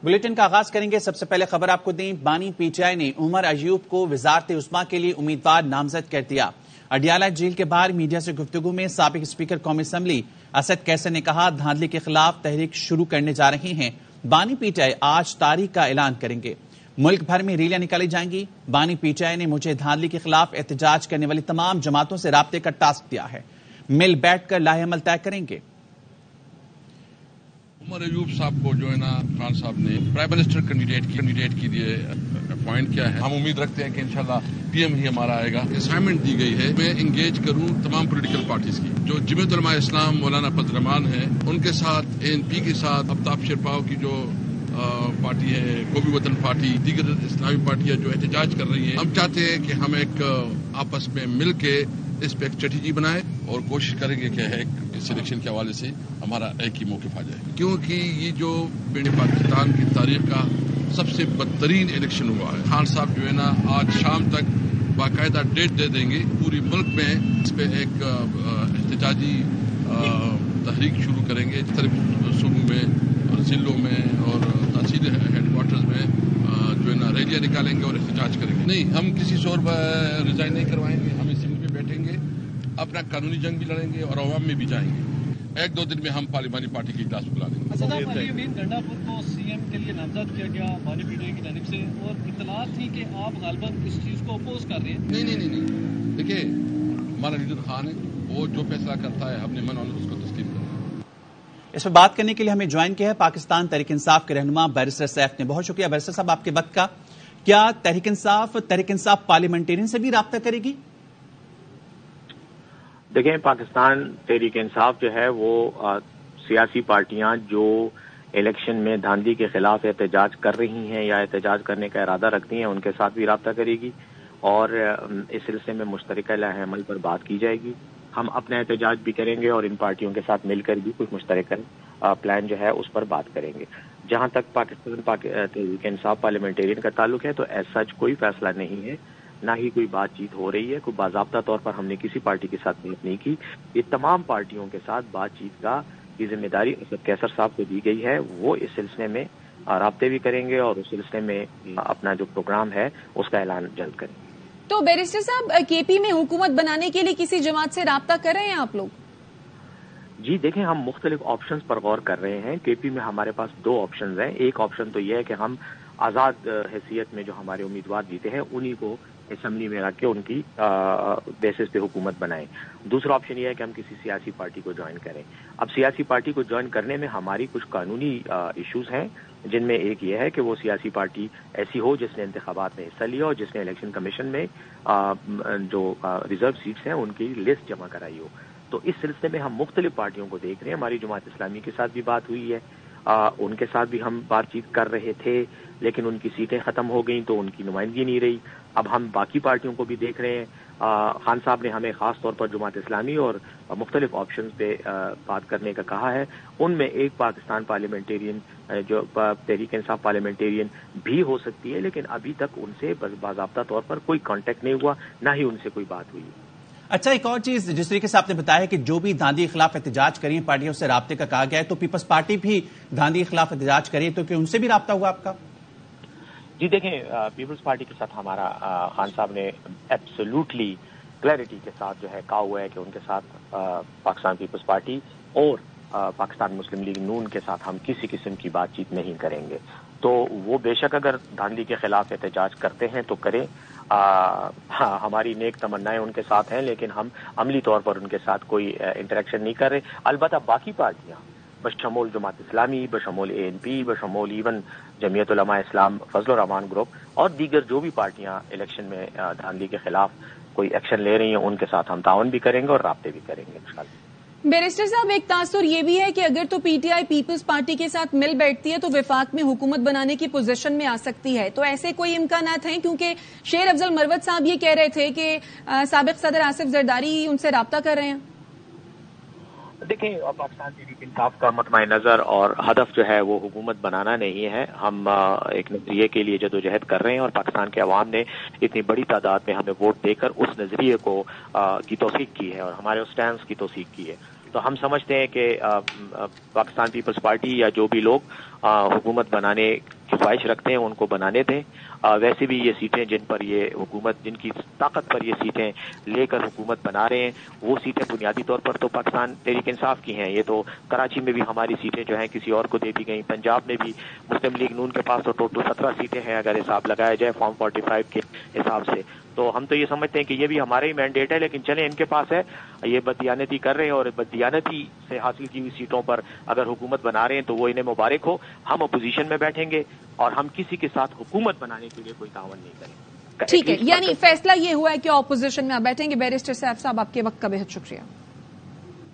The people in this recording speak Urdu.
بلیٹن کا آغاز کریں گے۔ سب سے پہلے خبر آپ کو دیں، بانی پی ٹی آئی نے عمر ایوب کو وزارت عظمیٰ کے لیے امیدوار نامزد کر دیا۔ اڈیالہ جیل کے باہر میڈیا سے گفتگو میں سابق اسپیکر قومی اسمبلی اسد کیسر نے کہا، دھاندلی کے خلاف تحریک شروع کرنے جا رہے ہیں۔ بانی پی ٹی آئی آج تاریخ کا اعلان کریں گے۔ ملک بھر میں ریلیاں نکالی جائیں گی۔ بانی پی ٹی آئی نے مجھے دھاندلی کے خلاف احتجاج کرنے والی تمام جماعتوں سے رابطے کا ٹاسک دیا ہے، مل بیٹھ کر لاہ عمل طے کریں گے۔ عمر ایوب صاحب کو جو ہے نا خان صاحب نے پرائم منسٹر کینڈیڈیٹ کے لیے اپوائنٹ کیا ہے۔ ہم امید رکھتے ہیں کہ انشاءاللہ پی ایم ہی ہمارا آئے گا۔ اسائنمنٹ دی گئی ہے میں انگیج کروں تمام پولیٹیکل پارٹیز کی، جو جمعیت علماء اسلام مولانا فضل الرحمان ہیں ان کے ساتھ، اے این پی کے ساتھ، آفتاب شرپاؤ کی جو پارٹی ہے، قومی وطن پارٹی، دیگر اسلامی پارٹیاں جو احتجاج کر رہی ہیں، ہم چاہتے ہیں کہ ہم ایک آپس میں مل کے اس پہ ایک اسٹریٹجی بنائیں اور کوشش کریں گے کہ اس الیکشن کے حوالے سے ہمارا ایک ہی موقف آ جائے، کیونکہ یہ جو پاکستان کی تاریخ کا سب سے بدترین الیکشن ہوا ہے۔ خان صاحب جو ہے نا آج شام تک باقاعدہ ڈیٹ دے دیں گے، پوری ملک میں اس پہ ایک احتجاجی تحریک شروع کریں گے، مختلف صوبوں میں اور ضلعوں میں اور تحصیل ہیڈ کوارٹرز میں جو ہے نا ریلیاں نکالیں گے اور احتجاج کریں گے۔ نہیں، ہم کسی سے اور ریزائن نہیں کروائیں گے، ہم اسمبلی میں بیٹھیں گے، اپنا قانونی جنگ بھی لڑیں گے اور عوام میں بھی جائیں گے۔ ایک دو دن میں ہم پارلیمانی پارٹی کی اجلاس بلا لیں گے۔ گنڈا پور کو سی ایم کے لیے نامزد کیا گیا بانی پی ٹی آئی کی جانب سے، اور اطلاعات تھی کہ آپ غالباً اس چیز کو اپوز کر رہے ہیں۔ نہیں، دیکھیے ہمارا لیڈر خان ہے، وہ جو فیصلہ کرتا ہے ہم نے اس کو تسلیم کرنا۔ اس پہ بات کرنے کے لیے ہمیں جوائن کیا ہے پاکستان تحریک انصاف کے رہنما بیرسٹر سیف نے۔ بہت شکریہ بیرسٹر صاحب آپ کے وقت کا۔ کیا تحریک انصاف پارلیمنٹرین سے بھی رابطہ کرے گی؟ دیکھیں، پاکستان تحریک انصاف جو ہے وہ سیاسی پارٹیاں جو الیکشن میں دھاندلی کے خلاف احتجاج کر رہی ہیں یا احتجاج کرنے کا ارادہ رکھتی ہیں، ان کے ساتھ بھی رابطہ کرے گی اور اس سلسلے میں مشترکہ لاہ عمل پر بات کی جائے گی۔ ہم اپنا احتجاج بھی کریں گے اور ان پارٹیوں کے ساتھ مل کر بھی کچھ مشترکہ پلان جو ہے اس پر بات کریں گے۔ جہاں تک پاکستان تحریک انصاف پارلیمنٹرین کا تعلق ہے تو ایز سچ کوئی فیصلہ نہیں ہے، نہ ہی کوئی بات چیت ہو رہی ہے، کوئی باضابطہ طور پر ہم نے کسی پارٹی کے ساتھ بات نہیں کی۔ یہ تمام پارٹیوں کے ساتھ بات چیت کا کی ذمہ داری اسد کیسر صاحب کو دی گئی ہے، وہ اس سلسلے میں رابطے بھی کریں گے اور اس سلسلے میں اپنا جو پروگرام ہے اس کا اعلان جلد کریں گے۔ تو بیرسٹر صاحب، کے پی میں حکومت بنانے کے لیے کسی جماعت سے رابطہ کر رہے ہیں آپ لوگ؟ جی دیکھیں، ہم مختلف آپشنز پر غور کر رہے ہیں۔ کے پی میں ہمارے پاس دو آپشنز ہیں۔ ایک آپشن تو یہ ہے کہ ہم آزاد حیثیت میں جو ہمارے امیدوار جیتے ہیں انہی کو اسمبلی میں رکھ کے ان کی بیسس پہ حکومت بنائیں۔ دوسرا آپشن یہ ہے کہ ہم کسی سیاسی پارٹی کو جوائن کریں۔ اب سیاسی پارٹی کو جوائن کرنے میں ہماری کچھ قانونی ایشوز ہیں، جن میں ایک یہ ہے کہ وہ سیاسی پارٹی ایسی ہو جس نے انتخابات میں حصہ لیا اور جس نے الیکشن کمیشن میں جو ریزرو سیٹس ہیں ان کی لسٹ جمع کرائی ہو۔ تو اس سلسلے میں ہم مختلف پارٹیوں کو دیکھ رہے ہیں۔ ہماری جماعت اسلامی کے ساتھ بھی بات ہوئی ہے، ان کے ساتھ بھی ہم بات چیت کر رہے تھے، لیکن ان کی سیٹیں ختم ہو گئیں تو ان کی نمائندگی نہیں رہی۔ اب ہم باقی پارٹیوں کو بھی دیکھ رہے ہیں۔ خان صاحب نے ہمیں خاص طور پر جماعت اسلامی اور مختلف آپشنز پہ بات کرنے کا کہا ہے۔ ان میں ایک پاکستان پارلیمنٹرین جو تحریک انصاف پارلیمنٹرین بھی ہو سکتی ہے، لیکن ابھی تک ان سے باضابطہ طور پر کوئی کانٹیکٹ نہیں ہوا، نہ ہی ان سے کوئی بات ہوئی۔ اچھا، ایک اور چیز، جس طریقے سے آپ نے بتایا کہ جو بھی دھاندلی کے خلاف احتجاج کریں پارٹیوں سے رابطے کا کہا گیا ہے، تو پیپلز پارٹی بھی دھاندلی کے خلاف احتجاج کرے تو کہ ان سے بھی رابطہ ہوا آپ کا؟ جی دیکھیں، پیپلز پارٹی کے ساتھ ہمارا خان صاحب نے ایبسولوٹلی کلیئرٹی کے ساتھ جو ہے کہا ہوا ہے کہ ان کے ساتھ پاکستان پیپلز پارٹی اور پاکستان مسلم لیگ نون کے ساتھ ہم کسی قسم کی بات چیت نہیں کریں گے۔ تو وہ بے شک اگر دھاندلی کے خلاف احتجاج کرتے ہیں تو کریں، ہماری نیک تمنائیں ان کے ساتھ ہیں، لیکن ہم عملی طور پر ان کے ساتھ کوئی انٹریکشن نہیں کر رہے۔ البتہ باقی پارٹیاں بشمول جماعت اسلامی، بشمول اے این پی، بشمول ایون جمعیت علماء اسلام فضل الرحمان گروپ اور دیگر جو بھی پارٹیاں الیکشن میں دھاندلی کے خلاف کوئی ایکشن لے رہی ہیں، ان کے ساتھ ہم تعاون بھی کریں گے اور رابطے بھی کریں گے انشاءاللہ۔ بیرسٹر صاحب، ایک تاثر یہ بھی ہے کہ اگر تو P T I Peoples Party کے ساتھ مل بیٹھتی ہے تو وفاق میں حکومت بنانے کی پوزیشن میں آ سکتی ہے، تو ایسے کوئی امکانات ہیں؟ کیونکہ شیر افضل مروت صاحب یہ کہہ رہے تھے کہ سابق صدر آصف زرداری ان سے رابطہ کر رہے ہیں۔ دیکھیں، پاکستان تحریک انصاف کا مطمع نظر اور ہدف جو ہے وہ حکومت بنانا نہیں ہے۔ ہم ایک نظریے کے لیے جدوجہد کر رہے ہیں اور پاکستان کے عوام نے اتنی بڑی تعداد میں ہمیں ووٹ دے کر اس نظریے کو کی توثیق کی ہے اور ہمارے اس سٹینس کی توثیق کی ہے۔ تو ہم سمجھتے ہیں کہ پاکستان پیپلز پارٹی یا جو بھی لوگ حکومت بنانے کی خواہش رکھتے ہیں ان کو بنانے دیں. ویسے بھی یہ سیٹیں جن پر یہ حکومت، جن کی طاقت پر یہ سیٹیں لے کر حکومت بنا رہے ہیں، وہ سیٹیں بنیادی طور پر تو پاکستان تحریک انصاف کی ہیں. یہ تو کراچی میں بھی ہماری سیٹیں جو ہیں کسی اور کو دے دی گئیں. پنجاب میں بھی مسلم لیگ نون کے پاس تو ٹوٹل 17 سیٹیں ہیں اگر حساب لگایا جائے فارم 45 کے حساب سے. تو ہم تو یہ سمجھتے ہیں کہ یہ بھی ہمارا ہی مینڈیٹ ہے، لیکن چلیں ان کے پاس ہے، یہ بددیانتی کر رہے ہیں اور بددیانتی سے حاصل کی ہوئی سیٹوں پر اگر حکومت بنا رہے ہیں تو وہ انہیں مبارک ہو. ہم اپوزیشن میں بیٹھیں گے اور ہم کسی کے ساتھ حکومت بنانے کے لیے کوئی تعاون نہیں کریں گے. ٹھیک ہے، یعنی فیصلہ یہ ہوا ہے کہ اپوزیشن میں آپ بیٹھیں گے. بیرسٹر صاحب آپ کے وقت کا بہت شکریہ.